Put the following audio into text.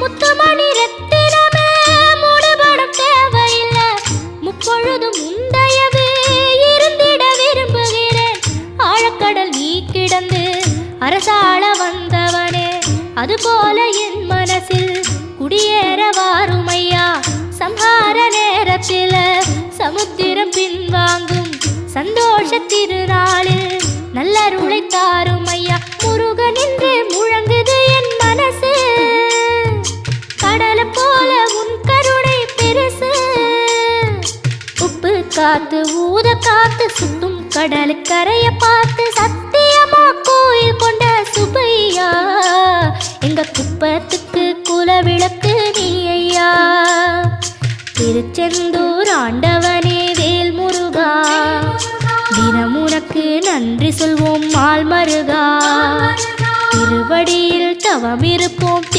முத்துமணி ரத்தினமே மூடுபடம் தேவையில்லை, முப்பொழுதும் முந்தையவே இருந்திட விரும்புகிறேன். ஆழக்கடல் நீ கிடந்து அரசாள வந்தவனே, அதுபோல என் மனசில் குடியேற வாருமையா. சம்ஹார நேரத்தில் சமுத்திரம் பின்வாங்கும் சந்தோஷ திருநாளில் நல்லருளை தாருமையா. முருகன் என்று முழங்குது என் மனசு, கடலை போல உன் கருணை பெருசு. உப்பு காத்து ஊத காத்து சுத்தும் கடலுக்கரைய பார்த்து சத்தியமா கோயில் கொண்ட சுப்பையா. எங்க குப்பத்துக்கு குலவிளக்கு நீ ஐயா. திருச்செந்தூர் ஆண்டவனே வேல் முருகா, தினம் உனக்கு நன்றி சொல்வோம் மால் மருகா. திருவடியில் தவம் இருப்போம்